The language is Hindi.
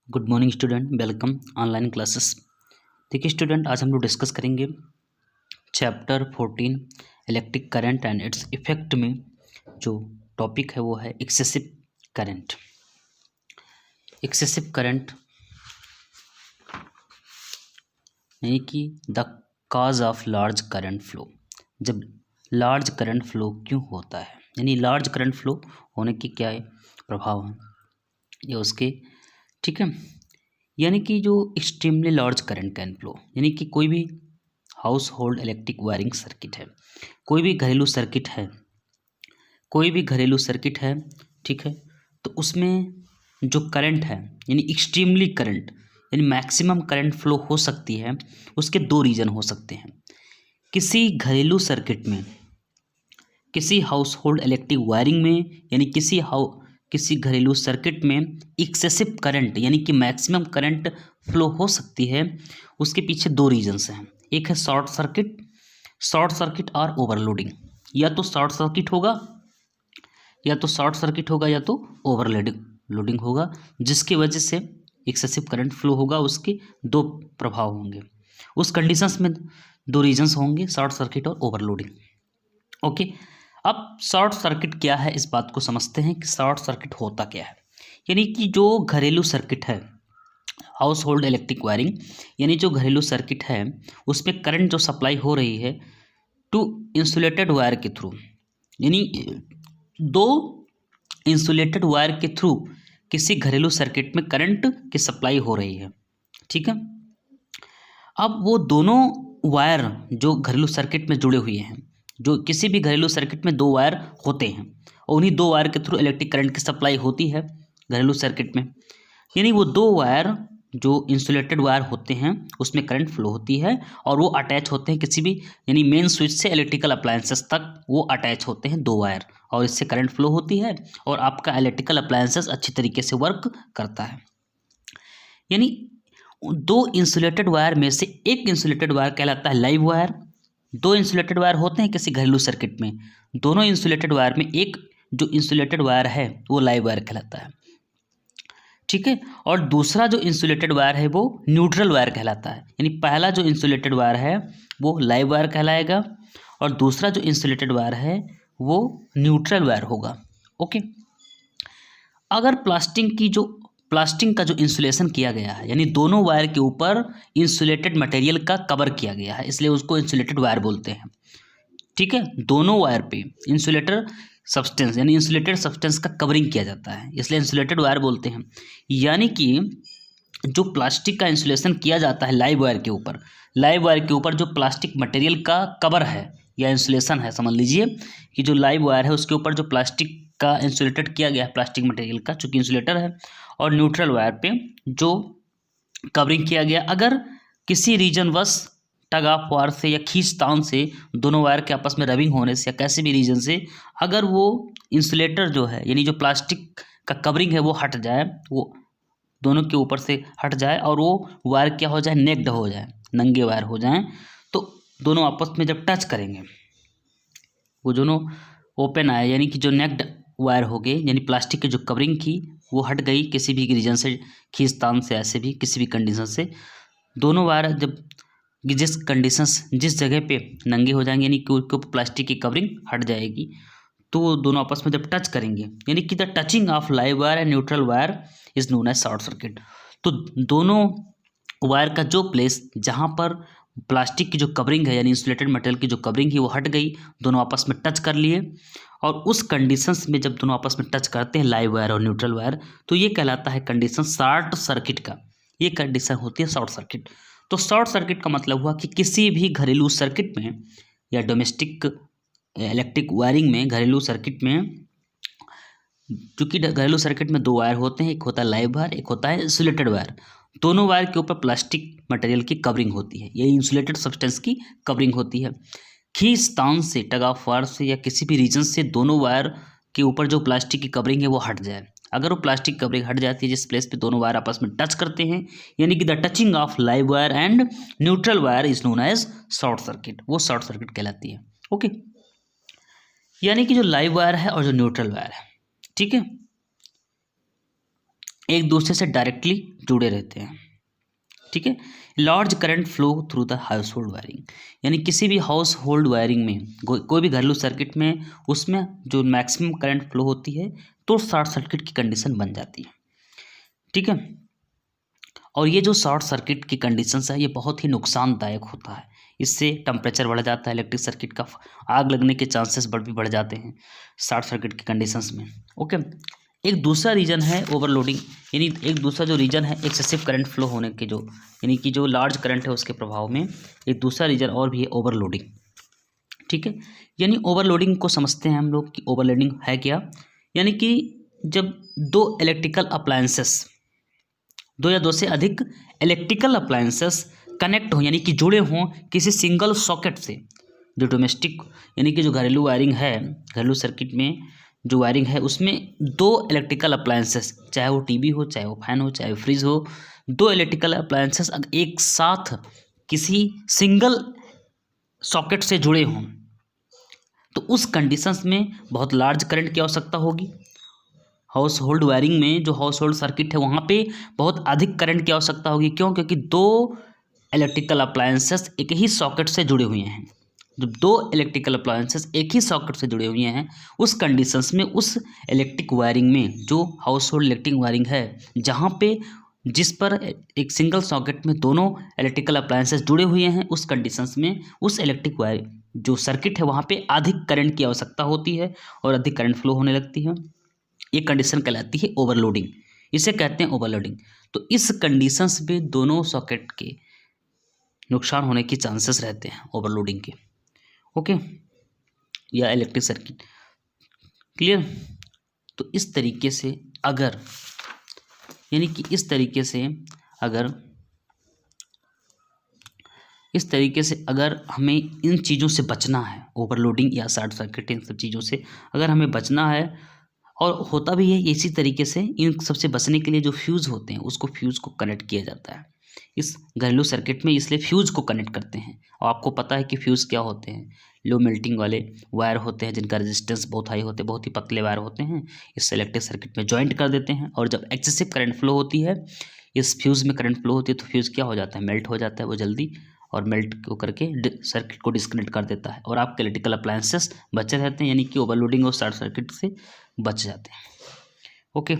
Good morning student, welcome online classes. देखिए स्टूडेंट, आज हम लोग डिस्कस करेंगे chapter 14 electric current and its effect में जो टॉपिक है वो है एक्सेसिव करंट। एक्सेसिव करंट यानी कि the cause of large current flow. जब लार्ज करंट फ्लो क्यों होता है, यानी लार्ज करंट फ्लो होने के क्या है प्रभाव हैं या उसके, ठीक है। यानी कि जो extremely large current can flow, यानी कि कोई भी house hold electric wiring circuit है, कोई भी घरेलू सर्किट है, कोई भी घरेलू सर्किट है, ठीक है। तो उसमें जो करंट है यानी एक्सट्रीमली करंट यानी मैक्सिमम करंट फ्लो हो सकती है। उसके दो रीज़न हो सकते हैं। किसी घरेलू सर्किट में, किसी हाउस होल्ड इलेक्ट्रिक वायरिंग में, यानी किसी घरेलू सर्किट में एक्सेसिव करंट यानी कि मैक्सिमम करंट फ्लो हो सकती है। उसके पीछे दो रीजंस हैं। एक है शॉर्ट सर्किट और ओवरलोडिंग। या तो शॉर्ट सर्किट होगा या तो ओवरलोडिंग होगा, जिसकी वजह से एक्सेसिव करंट फ्लो होगा। उसके दो प्रभाव होंगे। उस कंडीशंस में दो रीजंस होंगे, शॉर्ट सर्किट और ओवरलोडिंग। ओके, अब शॉर्ट सर्किट क्या है इस बात को समझते हैं कि शॉर्ट सर्किट होता क्या है। यानी कि जो घरेलू सर्किट है, हाउस होल्ड इलेक्ट्रिक वायरिंग, यानी जो घरेलू सर्किट है उसमें करंट जो सप्लाई हो रही है टू इंसुलेटेड वायर के थ्रू, यानी दो इंसुलेटेड वायर के थ्रू किसी घरेलू सर्किट में करंट की सप्लाई हो रही है, ठीक है। अब वो दोनों वायर जो घरेलू सर्किट में जुड़े हुए हैं, जो किसी भी घरेलू सर्किट में दो वायर होते हैं और उन्हीं दो वायर के थ्रू इलेक्ट्रिक करंट की सप्लाई होती है घरेलू सर्किट में। यानी वो दो वायर जो इंसुलेटेड वायर होते हैं उसमें करंट फ्लो होती है और वो अटैच होते हैं किसी भी, यानी मेन स्विच से इलेक्ट्रिकल अप्लायंसेस तक वो अटैच होते हैं दो वायर, और इससे करंट फ्लो होती है और आपका इलेक्ट्रिकल अप्लायंसेस अच्छी तरीके से वर्क करता है। यानी दो इंसुलेटेड वायर में से एक इंसुलेटेड वायर कहलाता है लाइव वायर। दो इंसुलेटेड वायर होते हैं किसी घरेलू सर्किट में, दोनों इंसुलेटेड वायर में एक जो इंसुलेटेड वायर है वो लाइव वायर कहलाता है, ठीक है। और दूसरा जो इंसुलेटेड वायर है वो न्यूट्रल वायर कहलाता है। यानी पहला जो इंसुलेटेड वायर है वो लाइव वायर कहलाएगा और दूसरा जो इंसुलेटेड वायर है वो न्यूट्रल वायर होगा। ओके, अगर प्लास्टिक का जो इंसुलेशन किया गया है, यानी दोनों वायर के ऊपर इंसुलेटेड मटेरियल का कवर किया गया है, इसलिए उसको इंसुलेटेड वायर बोलते हैं, ठीक है। दोनों वायर पे इंसुलेटेड सब्सटेंस का कवरिंग किया जाता है, इसलिए इंसुलेटेड वायर बोलते हैं। यानी कि जो प्लास्टिक का इंसुलेशन किया जाता है लाइव वायर के ऊपर जो प्लास्टिक मटेरियल का कवर है या इंसुलेशन है, समझ लीजिए कि जो लाइव वायर है उसके ऊपर जो प्लास्टिक का इंसुलेटेड किया गया है प्लास्टिक मटेरियल का, चूंकि इंसुलेटर है, और न्यूट्रल वायर पे जो कवरिंग किया गया। अगर किसी रीजन वश टग ऑफ वार से या खींचतान से दोनों वायर के आपस में रबिंग होने से या कैसे भी रीजन से अगर वो इंसुलेटर जो है यानी जो प्लास्टिक का कवरिंग है वो हट जाए, वो दोनों के ऊपर से हट जाए और वो वायर क्या हो जाए, नेक्ड हो जाए, नंगे वायर हो जाएं, तो दोनों आपस में जब टच करेंगे वो दोनों ओपन आए, यानी कि जो नेक्ड वायर हो गए, यानी प्लास्टिक की जो कवरिंग थी वो हट गई किसी भी रीजन से, खींचतान से, ऐसे भी किसी भी कंडीशन से। दोनों वायर जब जिस जगह पे नंगे हो जाएंगे, यानी कि उसके ऊपर प्लास्टिक की कवरिंग हट जाएगी, तो वो दोनों आपस में जब टच करेंगे, यानी कि the touching of live wire and neutral wire is known as short circuit. तो दोनों वायर का जो प्लेस जहाँ पर प्लास्टिक की जो कवरिंग है यानी इंसुलेटेड मटेरियल की जो कवरिंग है वो हट गई, दोनों आपस में टच कर लिए, और उस कंडीशंस में जब दोनों आपस में टच करते हैं लाइव वायर और न्यूट्रल वायर, तो ये कहलाता है कंडीशन शॉर्ट सर्किट का। ये कंडीशन होती है शॉर्ट सर्किट। तो शॉर्ट सर्किट का मतलब हुआ कि किसी भी घरेलू सर्किट में या डोमेस्टिक इलेक्ट्रिक वायरिंग में, घरेलू सर्किट में, क्योंकि घरेलू सर्किट में दो वायर होते हैं, एक होता है लाइव वायर, एक होता है इंसुलेटेड वायर। दोनों वायर के ऊपर प्लास्टिक मटेरियल की कवरिंग होती है, ये इंसुलेटेड सब्सटेंस की कवरिंग होती है। खींचतान से, टग ऑफ वार से या किसी भी रीजन से दोनों वायर के ऊपर जो प्लास्टिक की कवरिंग है वो हट जाए। अगर वो प्लास्टिक कवरिंग हट जाती है जिस प्लेस पे दोनों वायर आपस में टच करते हैं, यानी कि the touching of live wire and neutral wire is known as short circuit, वो शॉर्ट सर्किट कहलाती है। ओके, यानी कि जो लाइव वायर है और जो न्यूट्रल वायर है, ठीक है, एक दूसरे से डायरेक्टली जुड़े रहते हैं। ठीक है। Large current flow through the house hold wiring, यानी किसी भी हाउस होल्ड वायरिंग में, कोई भी घरेलू सर्किट में, उसमें जो मैक्सिमम करंट फ्लो होती है तो शॉर्ट सर्किट की कंडीशन बन जाती है। ठीक है। और ये जो शॉर्ट सर्किट की कंडीशंस है ये बहुत ही नुकसानदायक होता है। इससे टेम्परेचर बढ़ जाता है, इलेक्ट्रिक सर्किट का आग लगने के चांसेस बढ़ जाते हैं शॉर्ट सर्किट की कंडीशंस में। ओके। एक दूसरा रीज़न है ओवरलोडिंग, यानी एक दूसरा जो रीज़न है एक्सेसिव करंट फ्लो होने के, जो यानी कि जो लार्ज करंट है उसके प्रभाव में एक दूसरा रीज़न और भी है ओवरलोडिंग। ठीक है। यानी ओवरलोडिंग को समझते हैं हम लोग कि ओवरलोडिंग है क्या। यानी कि जब दो इलेक्ट्रिकल अप्लायंसेस, दो या दो से अधिक इलेक्ट्रिकल अप्लायंसेस कनेक्ट हो, यानी कि जुड़े हों किसी सिंगल सॉकेट से, जो डोमेस्टिक यानी कि जो घरेलू वायरिंग है, घरेलू सर्किट में जो वायरिंग है उसमें दो इलेक्ट्रिकल अप्लायंसेस, चाहे वो टीवी हो, चाहे वो फैन हो, चाहे वो फ्रिज हो, दो इलेक्ट्रिकल अप्लायंसेस एक साथ किसी सिंगल सॉकेट से जुड़े हों तो उस कंडीशंस में बहुत लार्ज करंट की आवश्यकता होगी। हाउस होल्ड वायरिंग में जो हाउस होल्ड सर्किट है वहाँ पे बहुत अधिक करंट की आवश्यकता होगी। क्यों? क्योंकि दो इलेक्ट्रिकल अप्लायंसेस एक ही सॉकेट से जुड़े हुए हैं। जब दो इलेक्ट्रिकल अप्लायंसेस एक ही सॉकेट से जुड़े हुए हैं उस कंडीशंस में, उस इलेक्ट्रिक वायरिंग में, जो हाउस होल्ड इलेक्ट्रिक वायरिंग है जहाँ पे जिस पर एक सिंगल सॉकेट में दोनों इलेक्ट्रिकल अप्लायंसेस जुड़े हुए हैं, उस कंडीशंस में उस इलेक्ट्रिक वायर जो सर्किट है वहाँ पे अधिक करंट की आवश्यकता होती है और अधिक करंट फ्लो होने लगती है। ये कंडीशन कहलाती है ओवरलोडिंग, इसे कहते हैं ओवरलोडिंग। तो इस कंडीशंस में दोनों सॉकेट के नुकसान होने की चांसेस रहते हैं ओवरलोडिंग के। ओके, या इलेक्ट्रिक सर्किट क्लियर। तो इस तरीके से अगर, यानी कि इस तरीके से अगर हमें इन चीज़ों से बचना है, ओवरलोडिंग या शॉर्ट सर्किट, इन सब चीज़ों से अगर हमें बचना है, और होता भी है इसी तरीके से, इन सबसे बचने के लिए जो फ्यूज़ होते हैं उसको फ्यूज़ को कनेक्ट किया जाता है इस घरेलू सर्किट में, इसलिए फ्यूज़ को कनेक्ट करते हैं। और आपको पता है कि फ्यूज़ क्या होते हैं, लो मेल्टिंग वाले वायर होते हैं जिनका रेजिस्टेंस बहुत हाई होते हैं, बहुत ही पतले वायर होते हैं। इस इलेक्ट्रिक सर्किट में जॉइंट कर देते हैं और जब एक्सेसिव करंट फ्लो होती है, इस फ्यूज़ में करंट फ्लो होती है, तो फ्यूज़ क्या हो जाता है, मेल्ट हो जाता है वो जल्दी, और मेल्ट को करके सर्किट को डिस्कनेक्ट कर देता है और आपके इलेक्ट्रिकल अप्लायंसेस बचे रहते हैं, यानी कि ओवरलोडिंग और शॉर्ट सर्किट से बच जाते हैं। ओके।